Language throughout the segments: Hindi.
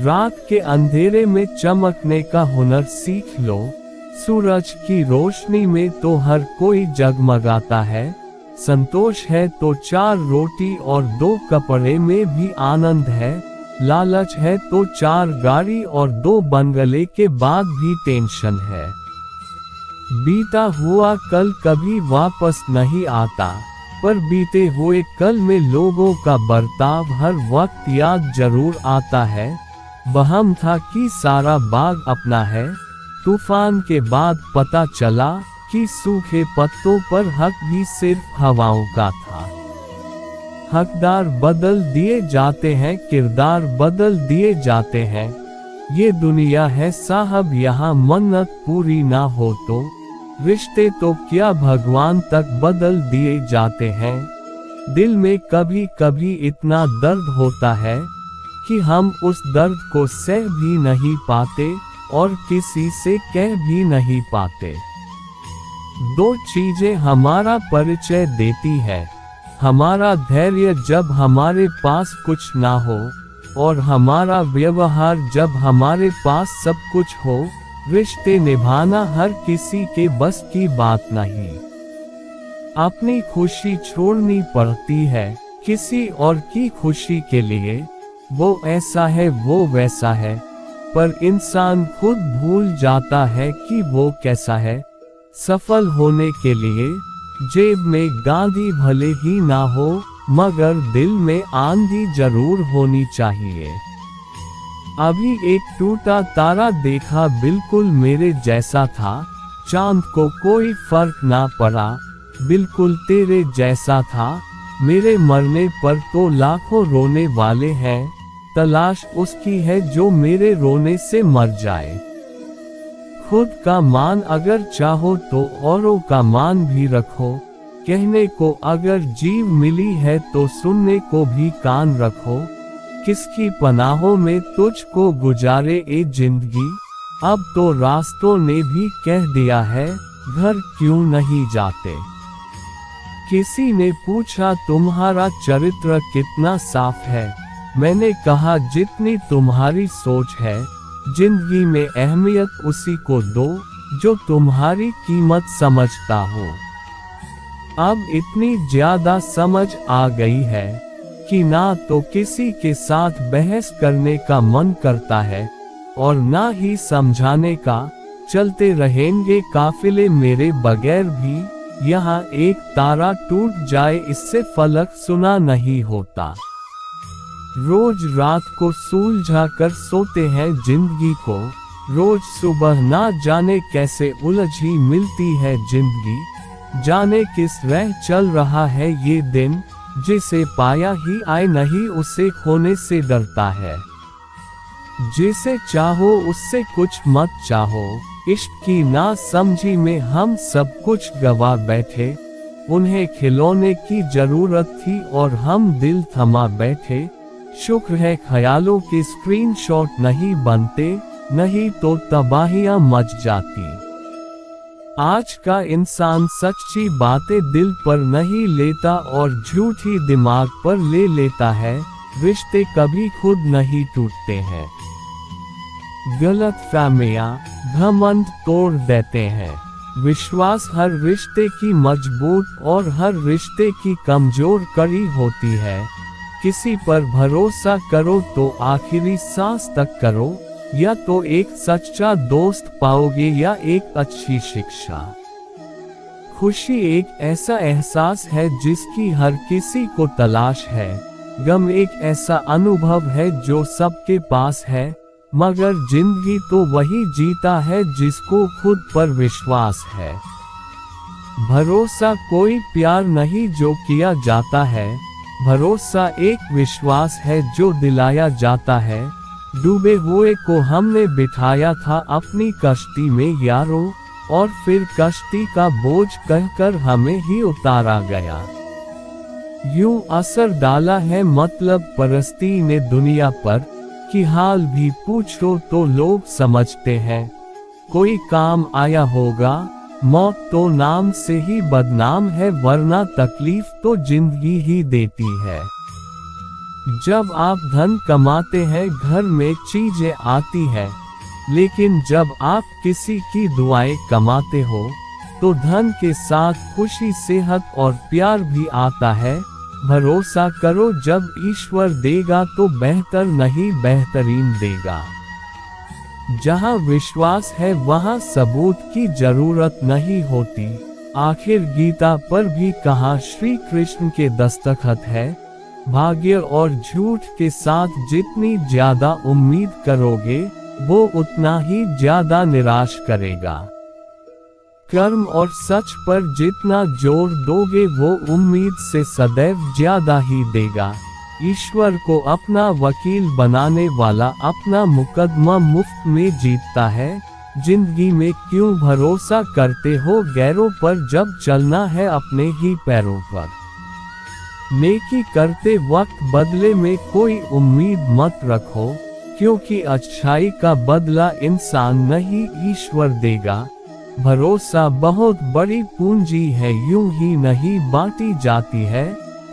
रात के अंधेरे में चमकने का हुनर सीख लो। सूरज की रोशनी में तो हर कोई जगमगाता है। संतोष है तो 4 रोटी और 2 कपड़े में भी आनंद है। लालच है तो 4 गाड़ी और 2 बंगले के बाद भी टेंशन है। बीता हुआ कल कभी वापस नहीं आता, पर बीते हुए कल में लोगों का बर्ताव हर वक्त याद जरूर आता है। वहम था कि सारा बाग अपना है, तूफान के बाद पता चला कि सूखे पत्तों पर हक भी सिर्फ हवाओं का था। हकदार बदल दिए जाते हैं, किरदार बदल दिए जाते हैं। ये दुनिया है साहब, यहाँ मन्नत पूरी ना हो तो रिश्ते तो क्या भगवान तक बदल दिए जाते हैं। दिल में कभी कभी इतना दर्द होता है कि हम उस दर्द को सह भी नहीं पाते और किसी से कह भी नहीं पाते। 2 चीजें हमारा परिचय देती है, हमारा धैर्य जब हमारे पास कुछ ना हो, और हमारा व्यवहार जब हमारे पास सब कुछ हो। रिश्ते निभाना हर किसी के बस की बात नहीं। अपनी खुशी छोड़नी पड़ती है किसी और की खुशी के लिए। वो ऐसा है वो वैसा है, पर इंसान खुद भूल जाता है कि वो कैसा है। सफल होने के लिए जेब में गांधी भले ही ना हो, मगर दिल में आंधी जरूर होनी चाहिए। अभी एक टूटा तारा देखा, बिल्कुल मेरे जैसा था। चांद को कोई फर्क ना पड़ा, बिल्कुल तेरे जैसा था। मेरे मरने पर तो लाखों रोने वाले हैं, तलाश उसकी है जो मेरे रोने से मर जाए। खुद का मान अगर चाहो तो औरों का मान भी रखो। कहने को अगर जीव मिली है तो सुनने को भी कान रखो। किसकी पनाहों में तुझको गुजारे ए जिंदगी, अब तो रास्तों ने भी कह दिया है घर क्यों नहीं जाते। किसी ने पूछा तुम्हारा चरित्र कितना साफ है, मैंने कहा जितनी तुम्हारी सोच है। जिंदगी में अहमियत उसी को दो जो तुम्हारी कीमत समझता हो। अब इतनी ज्यादा समझ आ गई है कि ना तो किसी के साथ बहस करने का मन करता है और ना ही समझाने का। चलते रहेंगे काफिले मेरे बगैर भी, यहाँ एक तारा टूट जाए इससे फलक सुना नहीं होता। रोज रात को सुलझा कर सोते हैं जिंदगी को, रोज सुबह ना जाने कैसे उलझी मिलती है जिंदगी। जाने किस राह चल रहा है ये दिन, जिसे पाया ही आए नहीं उसे खोने से डरता है। जिसे चाहो उससे कुछ मत चाहो, इश्क की ना समझी में हम सब कुछ गवा बैठे। उन्हें खिलौने की जरूरत थी और हम दिल थमा बैठे। शुक्र है ख्यालों के स्क्रीनशॉट नहीं बनते, नहीं तो तबाहियां मच जाती। आज का इंसान सच्ची बातें दिल पर नहीं लेता और झूठी दिमाग पर ले लेता है। रिश्ते कभी खुद नहीं टूटते हैं, गलतफहमियां घमंड तोड़ देते हैं। विश्वास हर रिश्ते की मजबूत और हर रिश्ते की कमजोर कड़ी होती है। किसी पर भरोसा करो तो आखिरी सांस तक करो, या तो एक सच्चा दोस्त पाओगे या एक अच्छी शिक्षा। खुशी एक ऐसा एहसास है जिसकी हर किसी को तलाश है। गम एक ऐसा अनुभव है जो सबके पास है, मगर जिंदगी तो वही जीता है जिसको खुद पर विश्वास है। भरोसा कोई प्यार नहीं जो किया जाता है, भरोसा एक विश्वास है जो दिलाया जाता है। डूबे हुए को हमने बिठाया था अपनी कश्ती में यारो, और फिर कश्ती का बोझ कहकर हमें ही उतारा गया। यूं असर डाला है मतलब परस्ती ने दुनिया पर, कि हाल भी पूछो तो लोग समझते हैं। कोई काम आया होगा, मौत तो नाम से ही बदनाम है, वरना तकलीफ तो जिंदगी ही देती है। जब आप धन कमाते हैं घर में चीजें आती हैं, लेकिन जब आप किसी की दुआएं कमाते हो तो धन के साथ खुशी, सेहत और प्यार भी आता है। भरोसा करो, जब ईश्वर देगा तो बेहतर नहीं बेहतरीन देगा। जहाँ विश्वास है वहाँ सबूत की जरूरत नहीं होती। आखिर गीता पर भी कहा श्री कृष्ण के दस्तखत है। भाग्य और झूठ के साथ जितनी ज्यादा उम्मीद करोगे वो उतना ही ज्यादा निराश करेगा। कर्म और सच पर जितना जोर दोगे वो उम्मीद से सदैव ज्यादा ही देगा। ईश्वर को अपना वकील बनाने वाला अपना मुकदमा मुफ्त में जीतता है। जिंदगी में क्यों भरोसा करते हो गैरों पर, जब चलना है अपने ही पैरों पर। नेकी करते वक्त बदले में कोई उम्मीद मत रखो, क्योंकि अच्छाई का बदला इंसान नहीं ईश्वर देगा। भरोसा बहुत बड़ी पूंजी है, यूं ही नहीं बांटी जाती है।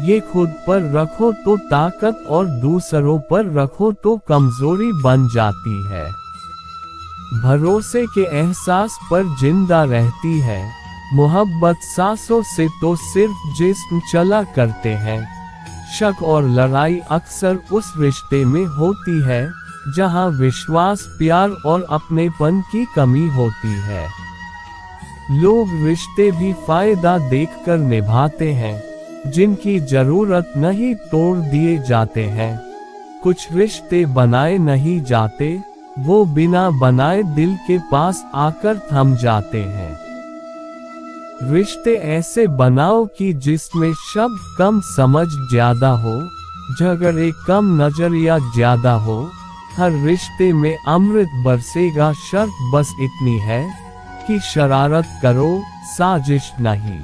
ये खुद पर रखो तो ताकत और दूसरों पर रखो तो कमजोरी बन जाती है। भरोसे के एहसास पर जिंदा रहती है। मोहब्बत सांसों से तो सिर्फ जिस्म चला करते हैं। शक और लड़ाई अक्सर उस रिश्ते में होती है जहां विश्वास, प्यार और अपनेपन की कमी होती है। लोग रिश्ते भी फायदा देखकर निभाते हैं, जिनकी जरूरत नहीं तोड़ दिए जाते हैं। कुछ रिश्ते बनाए नहीं जाते, वो बिना बनाए दिल के पास आकर थम जाते हैं। रिश्ते ऐसे बनाओ कि जिसमें शब्द कम, समझ ज्यादा हो, झगड़े कम, नजरिया ज्यादा हो। हर रिश्ते में अमृत बरसेगा, शर्त बस इतनी है कि शरारत करो, साजिश नहीं।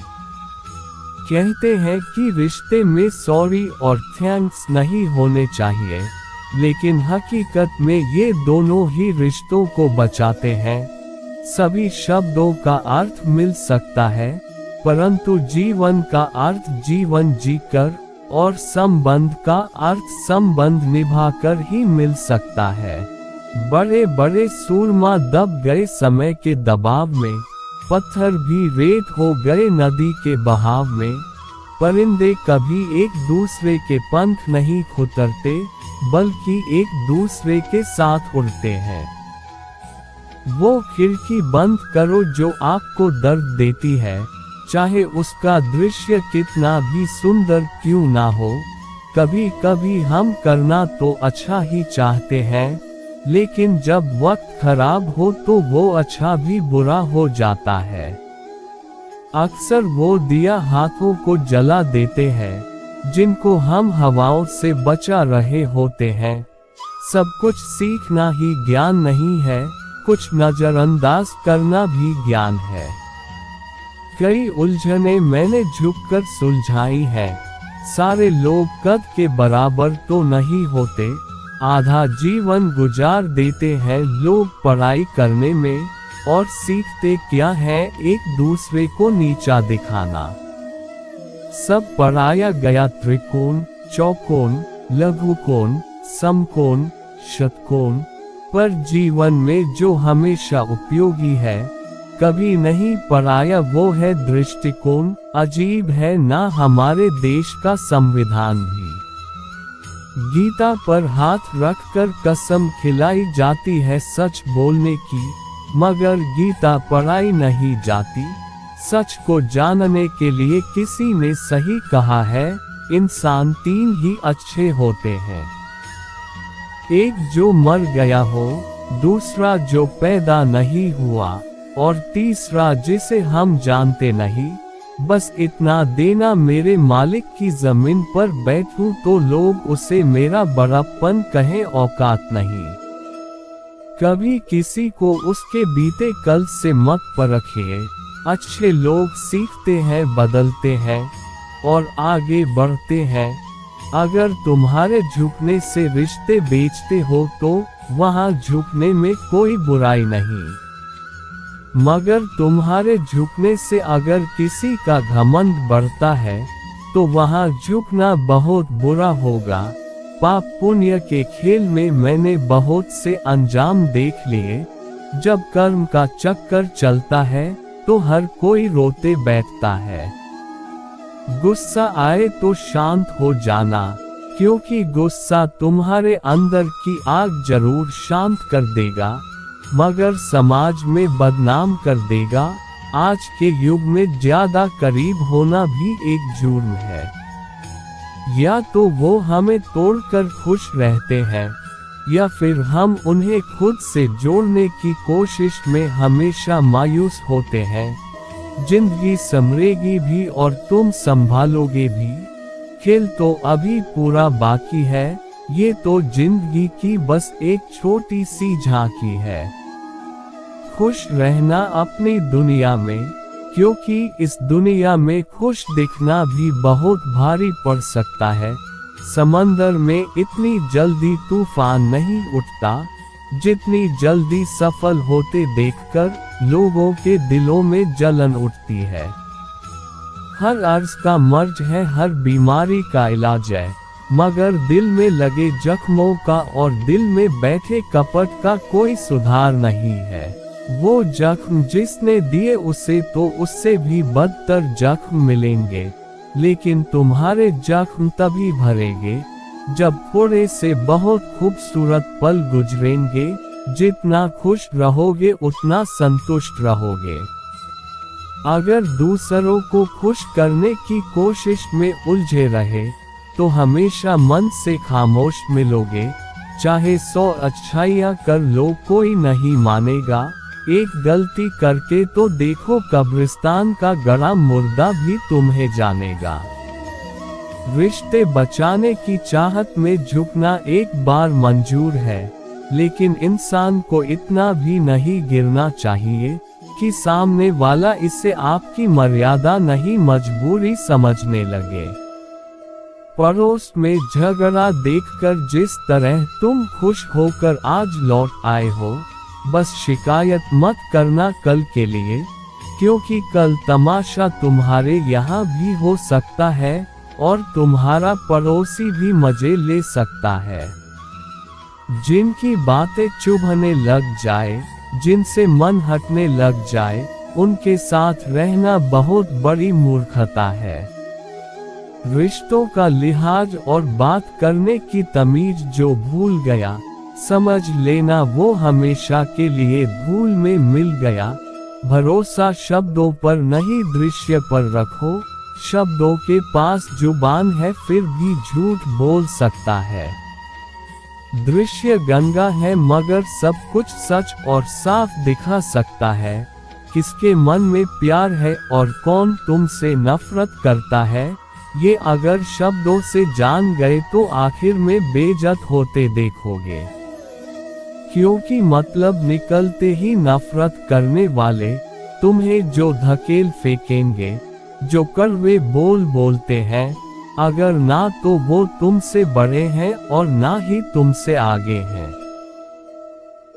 कहते हैं कि रिश्ते में सॉरी और थैंक्स नहीं होने चाहिए, लेकिन हकीकत में ये दोनों ही रिश्तों को बचाते हैं। सभी शब्दों का अर्थ मिल सकता है, परंतु जीवन का अर्थ जीवन जीकर और संबंध का अर्थ संबंध निभाकर ही मिल सकता है। बड़े बड़े सूरमा दब गए समय के दबाव में, पत्थर भी रेत हो गए नदी के बहाव में। परिंदे कभी एक दूसरे के पंख नहीं खुतरते, बल्कि एक दूसरे के साथ उड़ते हैं। वो खिड़की बंद करो जो आपको दर्द देती है, चाहे उसका दृश्य कितना भी सुंदर क्यों ना हो। कभी कभी हम करना तो अच्छा ही चाहते हैं, लेकिन जब वक्त खराब हो तो वो अच्छा भी बुरा हो जाता है। अक्सर वो दिया हाथों को जला देते हैं जिनको हम हवाओं से बचा रहे होते हैं। सब कुछ सीखना ही ज्ञान नहीं है, कुछ नजरअंदाज करना भी ज्ञान है। कई उलझने मैंने झुककर सुलझाई हैं। सारे लोग कद के बराबर तो नहीं होते, आधा जीवन गुजार देते हैं लोग पढ़ाई करने में, और सीखते क्या है एक दूसरे को नीचा दिखाना। सब पढ़ाया गया त्रिकोण, चौकोन, लघुकोण, समकोण, शतकोण, पर जीवन में जो हमेशा उपयोगी है कभी नहीं पढ़ाया, वो है दृष्टिकोण। अजीब है ना हमारे देश का संविधान भी। गीता पर हाथ रखकर कसम खिलाई जाती है सच बोलने की, मगर गीता पढ़ाई नहीं जाती। सच को जानने के लिए किसी ने सही कहा है, इंसान तीन ही अच्छे होते हैं। एक जो मर गया हो, दूसरा जो पैदा नहीं हुआ, और तीसरा जिसे हम जानते नहीं। बस इतना देना, मेरे मालिक की जमीन पर बैठूं तो लोग उसे मेरा बड़प्पन कहें, औकात नहीं। कभी किसी को उसके बीते कल से मत परखिए। अच्छे लोग सीखते हैं, बदलते हैं और आगे बढ़ते हैं। अगर तुम्हारे झुकने से रिश्ते बेचते हो तो वहां झुकने में कोई बुराई नहीं, मगर तुम्हारे झुकने से अगर किसी का घमंड बढ़ता है तो वहां झुकना बहुत बुरा होगा। पाप पुण्य के खेल में मैंने बहुत से अंजाम देख लिए। जब कर्म का चक्कर चलता है तो हर कोई रोते बैठता है। गुस्सा आए तो शांत हो जाना, क्योंकि गुस्सा तुम्हारे अंदर की आग जरूर शांत कर देगा, मगर समाज में बदनाम कर देगा। आज के युग में ज्यादा करीब होना भी एक जुर्म है। या तो वो हमें तोड़कर खुश रहते हैं, या फिर हम उन्हें खुद से जोड़ने की कोशिश में हमेशा मायूस होते हैं। जिंदगी संभलेगी भी और तुम संभालोगे भी। खेल तो अभी पूरा बाकी है, ये तो जिंदगी की बस एक छोटी सी झांकी है। खुश रहना अपनी दुनिया में, क्योंकि इस दुनिया में खुश दिखना भी बहुत भारी पड़ सकता है। समंदर में इतनी जल्दी तूफान नहीं उठता, जितनी जल्दी सफल होते देखकर लोगों के दिलों में जलन उठती है। हर अर्ज का मर्ज है, हर बीमारी का इलाज है, मगर दिल में लगे जख्मों का और दिल में बैठे कपट का कोई सुधार नहीं है। वो जख्म जिसने दिए उसे तो उससे भी बदतर जख्म मिलेंगे, लेकिन तुम्हारे जख्म तभी भरेंगे जब थोड़े से बहुत खूबसूरत पल गुजरेंगे। जितना खुश रहोगे उतना संतुष्ट रहोगे। अगर दूसरों को खुश करने की कोशिश में उलझे रहे तो हमेशा मन से खामोश मिलोगे। चाहे 100 अच्छाइयाँ कर लो कोई नहीं मानेगा। एक गलती करके तो देखो, कब्रिस्तान का गड़ा मुर्दा भी तुम्हें जानेगा। रिश्ते बचाने की चाहत में झुकना एक बार मंजूर है, लेकिन इंसान को इतना भी नहीं गिरना चाहिए कि सामने वाला इसे आपकी मर्यादा नहीं मजबूरी समझने लगे। पड़ोस में झगड़ा देखकर जिस तरह तुम खुश होकर आज लौट आए हो, बस शिकायत मत करना कल के लिए, क्योंकि कल तमाशा तुम्हारे यहाँ भी हो सकता है और तुम्हारा पड़ोसी भी मजे ले सकता है। जिनकी बातें चुभने लग जाए, जिनसे मन हटने लग जाए, उनके साथ रहना बहुत बड़ी मूर्खता है। रिश्तों का लिहाज और बात करने की तमीज जो भूल गया, समझ लेना वो हमेशा के लिए धूल में मिल गया। भरोसा शब्दों पर नहीं दृश्य पर रखो। शब्दों के पास जुबान है फिर भी झूठ बोल सकता है। दृश्य गंगा है मगर सब कुछ सच और साफ दिखा सकता है। किसके मन में प्यार है और कौन तुमसे नफरत करता है, ये अगर शब्दों से जान गए तो आखिर में बेइज्जत होते देखोगे। क्योंकि मतलब निकलते ही नफरत करने वाले तुम्हें जो धकेल फेंकेंगे, जो कड़वे बोल बोलते हैं, अगर ना तो वो तुमसे बड़े हैं और ना ही तुमसे आगे हैं,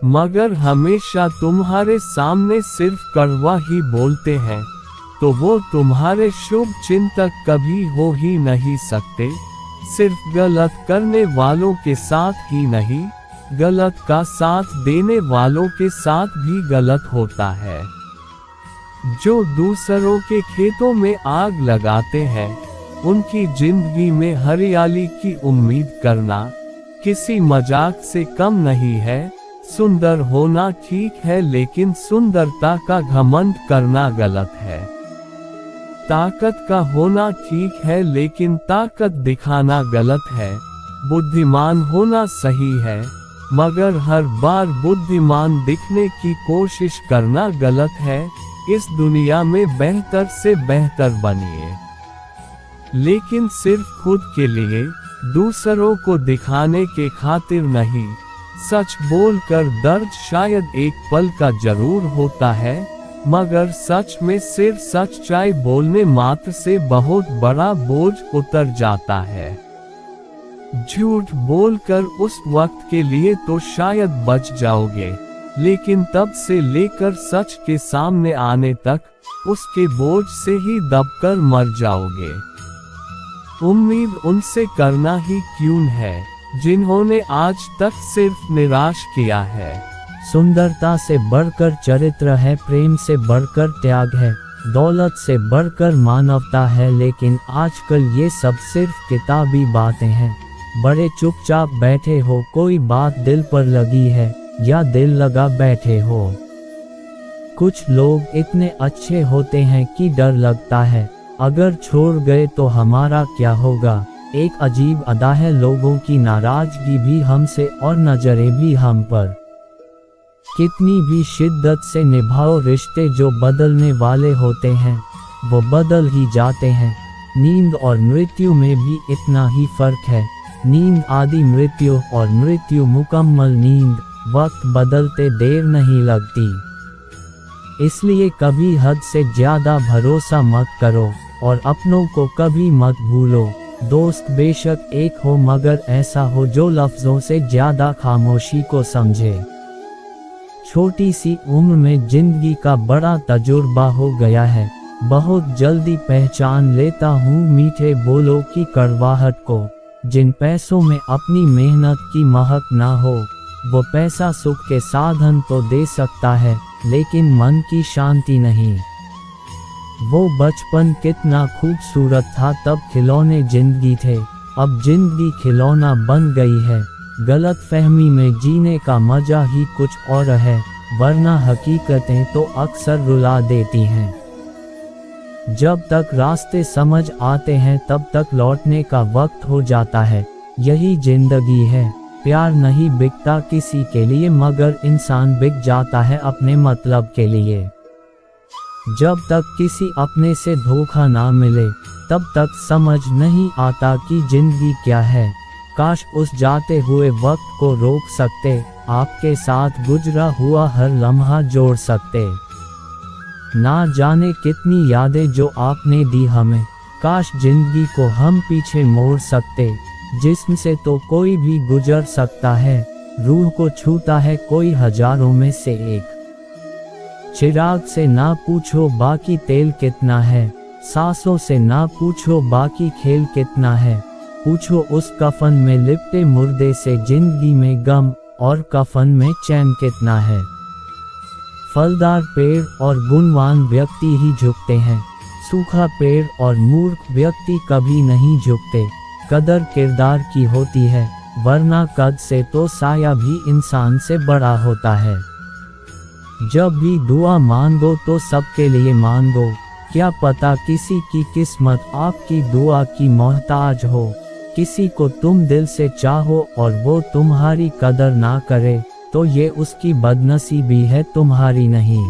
मगर हमेशा तुम्हारे सामने सिर्फ कड़वा ही बोलते हैं, तो वो तुम्हारे शुभ चिंतक कभी हो ही नहीं सकते। सिर्फ गलत करने वालों के साथ ही नहीं, गलत का साथ देने वालों के साथ भी गलत होता है। जो दूसरों के खेतों में आग लगाते हैं, उनकी जिंदगी में हरियाली की उम्मीद करना किसी मजाक से कम नहीं है। सुंदर होना ठीक है, लेकिन सुंदरता का घमंड करना गलत है। ताकत का होना ठीक है, लेकिन ताकत दिखाना गलत है। बुद्धिमान होना सही है, मगर हर बार बुद्धिमान दिखने की कोशिश करना गलत है। इस दुनिया में बेहतर से बेहतर बनिए, लेकिन सिर्फ खुद के लिए, दूसरों को दिखाने के खातिर नहीं। सच बोलकर दर्द शायद एक पल का जरूर होता है, मगर सच में सिर्फ सच्चाई बोलने मात्र से बहुत बड़ा बोझ उतर जाता है। झूठ बोलकर उस वक्त के लिए तो शायद बच जाओगे, लेकिन तब से लेकर सच के सामने आने तक उसके बोझ से ही दबकर मर जाओगे। उम्मीद उनसे करना ही क्यों है जिन्होंने आज तक सिर्फ निराश किया है। सुंदरता से बढ़कर चरित्र है, प्रेम से बढ़कर त्याग है, दौलत से बढ़कर मानवता है, लेकिन आजकल ये सब सिर्फ किताबी बातें हैं। बड़े चुपचाप बैठे हो, कोई बात दिल पर लगी है या दिल लगा बैठे हो। कुछ लोग इतने अच्छे होते हैं कि डर लगता है, अगर छोड़ गए तो हमारा क्या होगा। एक अजीब अदा है लोगों की, नाराजगी भी हमसे और नजरें भी हम पर। कितनी भी शिद्दत से निभाओ रिश्ते, जो बदलने वाले होते हैं वो बदल ही जाते हैं। नींद और मृत्यु में भी इतना ही फर्क है। नींद आदि मृत्यु और मृत्यु मुकम्मल नींद। वक्त बदलते देर नहीं लगती, इसलिए कभी हद से ज्यादा भरोसा मत करो और अपनों को कभी मत भूलो। दोस्त बेशक एक हो, मगर ऐसा हो जो लफ्जों से ज्यादा खामोशी को समझे। छोटी सी उम्र में जिंदगी का बड़ा तजुर्बा हो गया है, बहुत जल्दी पहचान लेता हूँ मीठे बोलों की कड़वाहट को। जिन पैसों में अपनी मेहनत की महक ना हो, वो पैसा सुख के साधन तो दे सकता है, लेकिन मन की शांति नहीं। वो बचपन कितना खूबसूरत था, तब खिलौने जिंदगी थे, अब जिंदगी खिलौना बन गई है। गलत फहमी में जीने का मजा ही कुछ और है, वरना हकीकतें तो अक्सर रुला देती हैं। जब तक रास्ते समझ आते हैं तब तक लौटने का वक्त हो जाता है। यही जिंदगी है। प्यार नहीं बिकता किसी के लिए, मगर इंसान बिक जाता है अपने मतलब के लिए। जब तक किसी अपने से धोखा ना मिले तब तक समझ नहीं आता कि जिंदगी क्या है। काश उस जाते हुए वक्त को रोक सकते, आपके साथ गुजरा हुआ हर लम्हा जोड़ सकते। ना जाने कितनी यादें जो आपने दी हमें, काश जिंदगी को हम पीछे मोड़ सकते। जिस्म से तो कोई भी गुजर सकता है, रूह को छूता है कोई हजारों में से एक। चिराग से ना पूछो बाकी तेल कितना है, सांसों से ना पूछो बाकी खेल कितना है। पूछो उस कफन में लिपटे मुर्दे से जिंदगी में गम और कफन में चैन कितना है। फलदार पेड़ और गुणवान व्यक्ति ही झुकते हैं, सूखा पेड़ और मूर्ख व्यक्ति कभी नहीं झुकते। कदर किरदार की होती है, वरना कद से तो साया भी इंसान से बड़ा होता है। जब भी दुआ मांगो तो सबके लिए मांगो, क्या पता किसी की किस्मत आपकी दुआ की मोहताज हो। किसी को तुम दिल से चाहो और वो तुम्हारी कदर ना करे, तो ये उसकी बदनसीबी है, तुम्हारी नहीं।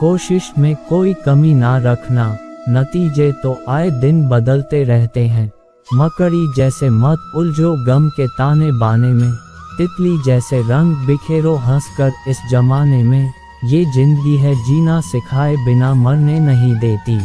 कोशिश में कोई कमी ना रखना, नतीजे तो आए दिन बदलते रहते हैं। मकड़ी जैसे मत उलझो गम के ताने बाने में, तितली जैसे रंग बिखेरो हंसकर इस जमाने में। ये जिंदगी है जीना सिखाए बिना मरने नहीं देती।